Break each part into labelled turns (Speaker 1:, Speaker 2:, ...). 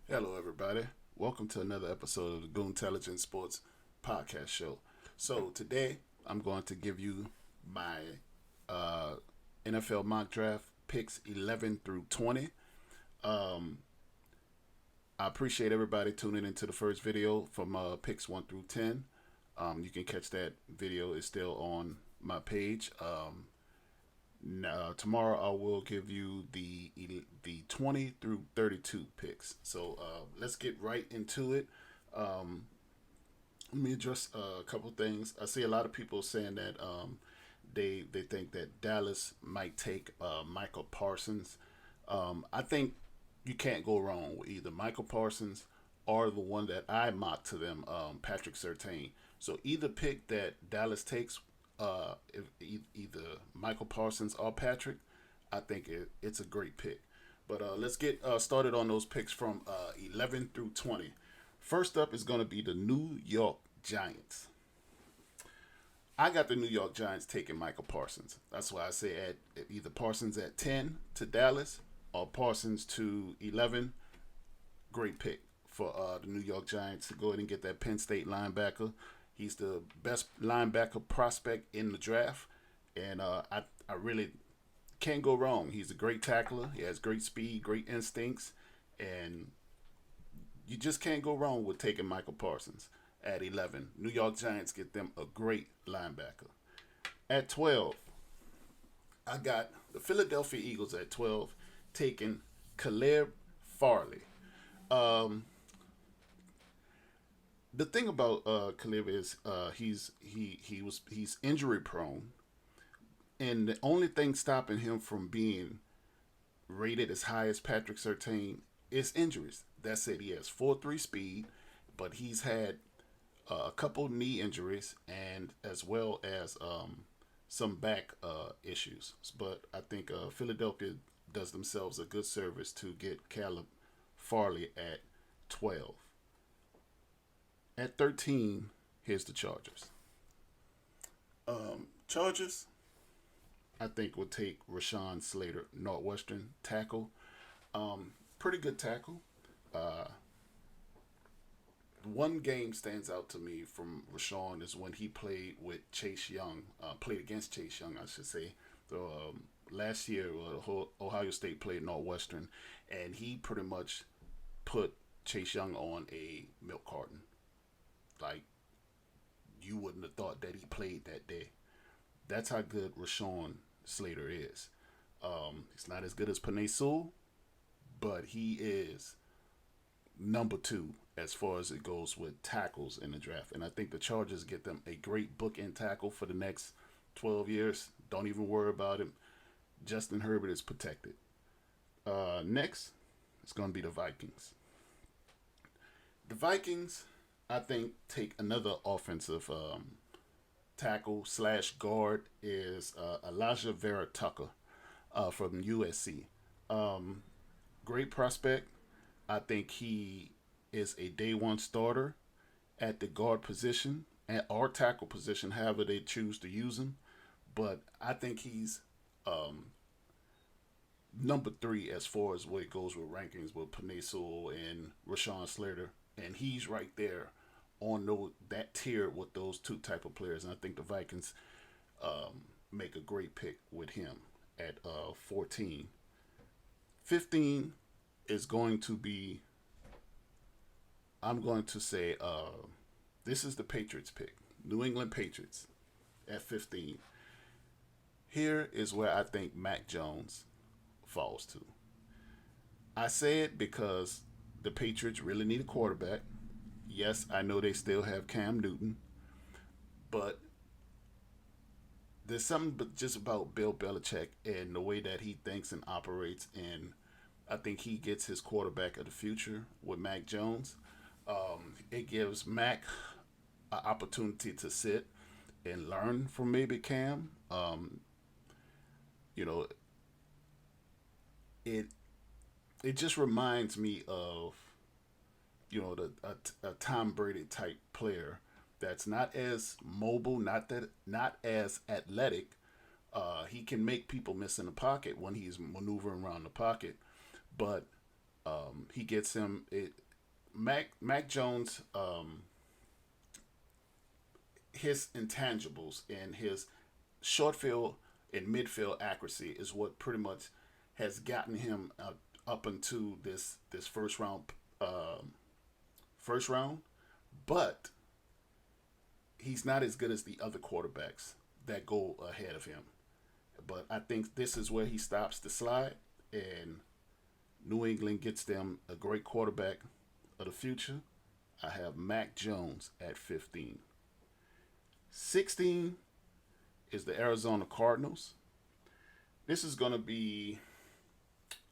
Speaker 1: Hello, everybody. Welcome to another episode of the Goontelligence Sports Podcast Show. So today, I'm going to give you my uh, NFL mock draft picks 11 through 20. Um, I appreciate everybody tuning into the first video from picks 1 through 10. You can catch that video; it's still on my page. Tomorrow I will give you the 20 through 32 picks. So let's get right into it. Um, Let me address a couple things. I see a lot of people saying that they think that Dallas might take Michael Parsons. I think you can't go wrong with either Michael Parsons or the one that I mocked to them, Patrick Surtain. So either pick that Dallas takes, either Michael Parsons or Patrick, I think it's a great pick. But let's get started on those picks from 11 through 20. First up is going to be the New York Giants. I got the New York Giants taking Michael Parsons. That's why I say at either Parsons at 10 to Dallas or Parsons to 11. Great pick for the New York Giants to go ahead and get that Penn State linebacker. He's the best linebacker prospect in the draft, and I really can't go wrong. He's a great tackler. He has great speed, great instincts, and you just can't go wrong with taking Michael Parsons at 11. New York Giants get them a great linebacker. At 12, I got the Philadelphia Eagles at 12 taking Caleb Farley. Um, the thing about Caleb is he's injury prone, and the only thing stopping him from being rated as high as Patrick Surtain is injuries. That's it. He has 4.3 speed, but he's had a couple knee injuries and as well as some back issues. But I think Philadelphia does themselves a good service to get Caleb Farley at 12. At 13, here's the Chargers. Chargers, I think, will take Rashawn Slater, Northwestern tackle. Pretty good tackle. Uh, One game stands out to me from Rashawn is when he played with Chase Young, played against Chase Young, I should say. So, last year, Ohio State played Northwestern, and he pretty much put Chase Young on a milk carton. Like, you wouldn't have thought that he played that day. That's how good Rashawn Slater is. He's not as good as Panay Sewell, but he is number two as far as it goes with tackles in the draft. And I think the Chargers get them a great bookend tackle for the next 12 years. Don't even worry about him. Justin Herbert is protected. Next, it's going to be the Vikings. The Vikings, I think, take another offensive tackle slash guard is Elijah Vera Tucker from USC. Um, Great prospect. I think he is a day one starter at the guard position and or tackle position, however they choose to use him. But I think he's um, number three as far as where it goes with rankings with Panay Sewell and Rashawn Slater, and he's right there on that tier with those two type of players. And I think the Vikings make a great pick with him at 14. 15 is going to be, I'm going to say, this is the Patriots pick. New England Patriots at 15. Here is where I think Mac Jones falls to. I say it because the Patriots really need a quarterback. Yes, I know they still have Cam Newton, but there's something just about Bill Belichick and the way that he thinks and operates, and I think he gets his quarterback of the future with Mac Jones. It gives Mac an opportunity to sit and learn from maybe Cam. You know, it it just reminds me of a Tom Brady type player that's not as mobile, not as athletic. He can make people miss in the pocket when he's maneuvering around the pocket, but He gets him it. Mac Jones, his intangibles and his short field and midfield accuracy is what pretty much has gotten him up into this um, first round. But he's not as good as the other quarterbacks that go ahead of him. But I think this is where he stops the slide, and New England gets them a great quarterback of the future. I have Mac Jones at 15. 16 is the Arizona Cardinals. This is going to be,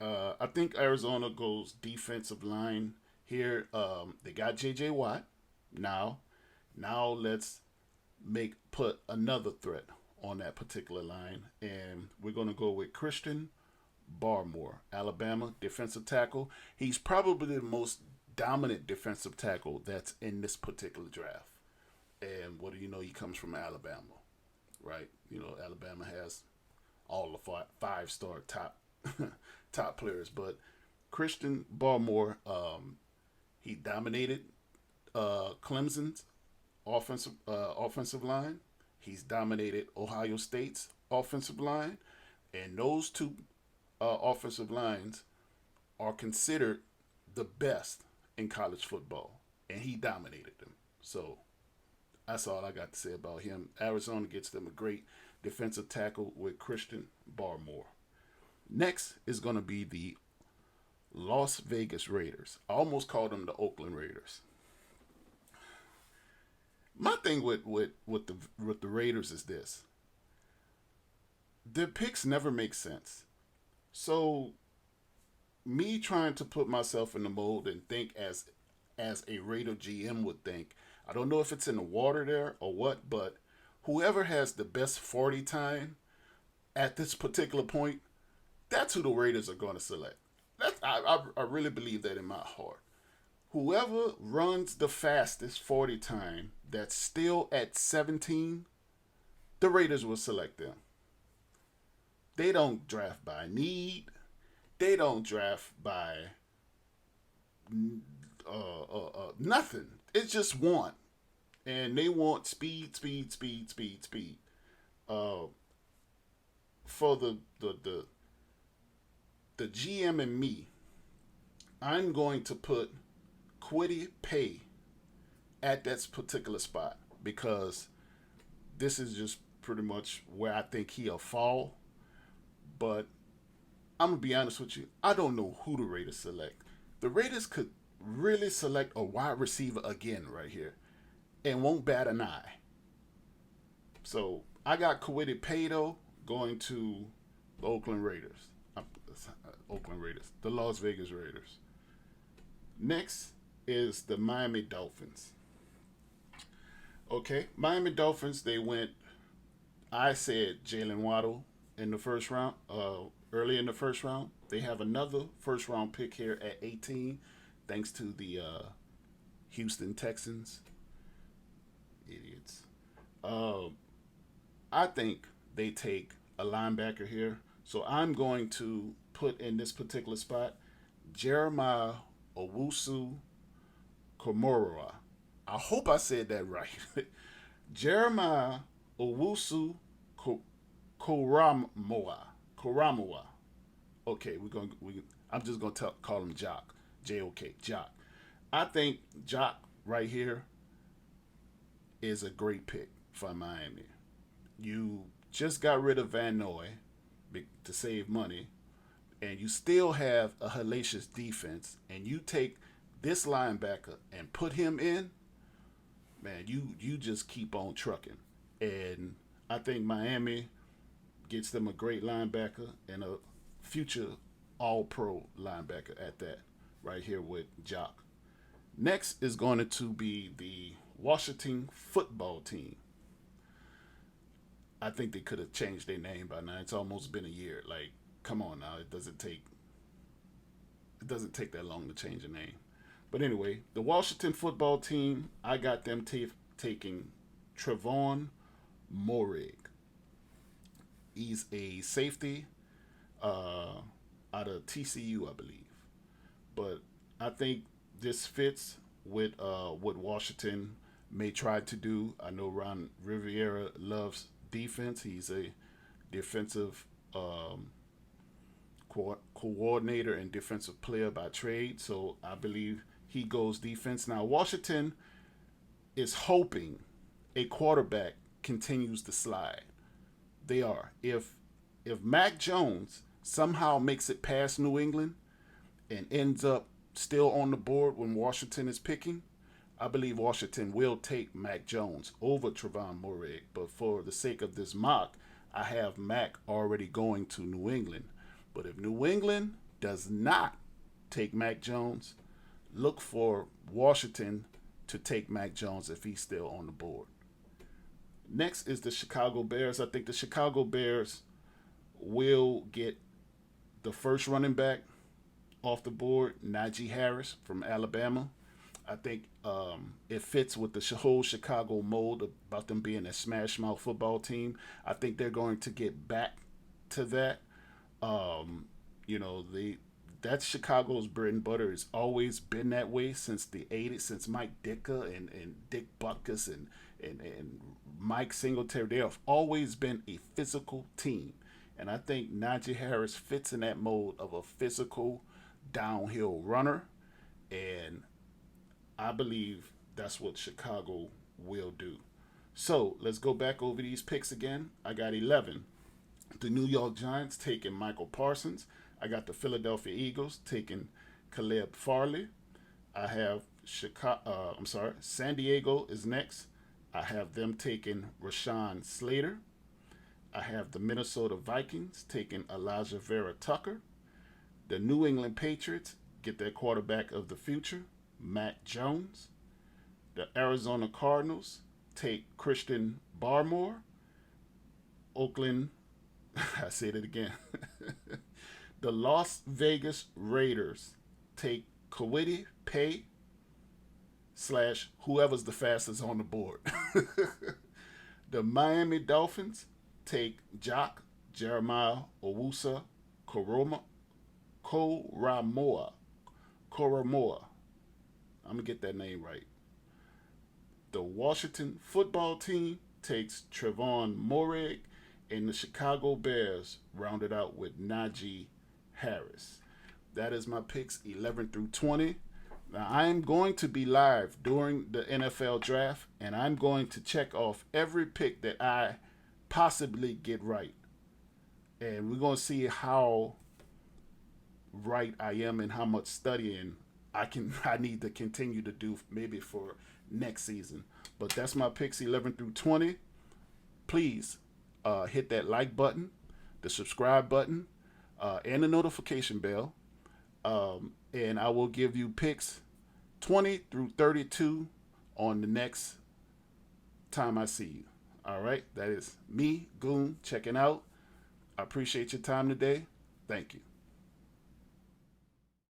Speaker 1: I think Arizona goes defensive line here. They got J.J. Watt now. Now let's make put another threat on that particular line, and we're going to go with Christian Barmore, Alabama defensive tackle. He's probably the most dominant defensive tackle that's in this particular draft. And what do you know? He comes from Alabama, right? You know, Alabama has all the five-star top top players, but Christian Barmore, he dominated Clemson's offensive line. He's dominated Ohio State's offensive line, and those two offensive lines are considered the best in college football, and he dominated them. So that's all I got to say about him. Arizona gets them a great defensive tackle with Christian Barmore. Next is going to be the Las Vegas Raiders. I almost called them the Oakland Raiders. My thing with the Raiders is this: their picks never make sense. So me trying to put myself in the mold and think as a Raider GM would think. I don't know if it's in the water there or what, but whoever has the best 40 time at this particular point, that's who the Raiders are going to select. I really believe that in my heart. Whoever runs the fastest 40 time that's still at 17, the Raiders will select them. They don't draft by need. They don't draft by nothing. It's just want. And they want speed, speed, speed, speed, speed. Uh, for the GM and me, I'm going to put Quiddy Pay at that particular spot because this is just pretty much where I think he'll fall. But I'm gonna be honest with you, I don't know who the Raiders select. The Raiders could really select a wide receiver again right here and won't bat an eye. So I got Kwity Pato going to the Oakland Raiders. Oakland Raiders, the Las Vegas Raiders. Next is the Miami Dolphins. Okay, Miami Dolphins, they went, I said Jalen Waddle in the first round, early in the first round. They have another first round pick here at 18, thanks to the Houston Texans. Idiots. I think they take a linebacker here. So I'm going to put in this particular spot Jeremiah Owusu Komoroa. I hope I said that right. Jeremiah Owusu Koramoa. Koramoa. Okay, I'm just gonna call him Jock. J-O-K. Jock. I think Jock right here is a great pick for Miami. You just got rid of Van Noy to save money, and you still have a hellacious defense, and you take this linebacker and put him in, man, you just keep on trucking. And I think Miami gets them a great linebacker and a future all-pro linebacker at that, right here with Jock. Next is going to be the Washington football team. I think they could have changed their name by now. It's almost been a year. Like, come on now. It doesn't take that long to change a name. But anyway, the Washington football team, I got them taking Trevon Moehrig. He's a safety out of TCU, I believe. But I think this fits with what Washington may try to do. I know Ron Rivera loves defense. He's a defensive coordinator and defensive player by trade. So I believe he goes defense. Now Washington is hoping a quarterback continues to slide. They are. If Mac Jones somehow makes it past New England and ends up still on the board when Washington is picking, I believe Washington will take Mac Jones over Trevon Moehrig. But for the sake of this mock, I have Mac already going to New England. But if New England does not take Mac Jones, look for Washington to take Mac Jones if he's still on the board. Next is the Chicago Bears. I think the Chicago Bears will get the first running back off the board, Najee Harris from Alabama. I think it fits with the whole Chicago mold about them being a smash mouth football team. I think they're going to get back to that. You know, that's Chicago's bread and butter. It's always been that way since the 80s, since Mike Ditka and Dick Butkus and Mike Singletary. They have always been a physical team. And I think Najee Harris fits in that mold of a physical downhill runner. And I believe that's what Chicago will do. So let's go back over these picks again. I got 11. The New York Giants taking Michael Parsons. I got the Philadelphia Eagles taking Caleb Farley. I have San Diego is next. I have them taking Rashawn Slater. I have the Minnesota Vikings taking Elijah Vera Tucker. The New England Patriots get their quarterback of the future, Mac Jones. The Arizona Cardinals take Christian Barmore. Oakland, I said it again. The Las Vegas Raiders take Kwity Paye / whoever's the fastest on the board. The Miami Dolphins take Jock Jeremiah Owusa Koramoah. I'm going to get that name right. The Washington football team takes Trevon Moehrig, and the Chicago Bears rounded out with Najee Harris. That is my picks 11 through 20. Now, I'm going to be live during the NFL draft, and I'm going to check off every pick that I possibly get right. And we're going to see how right I am and how much studying I need to continue to do maybe for next season. But that's my picks 11 through 20. Please hit that like button, the subscribe button, and the notification bell. And I will give you picks 20 through 32 on the next time I see you. All right, that is me, Goon, checking out. I appreciate your time today. Thank you.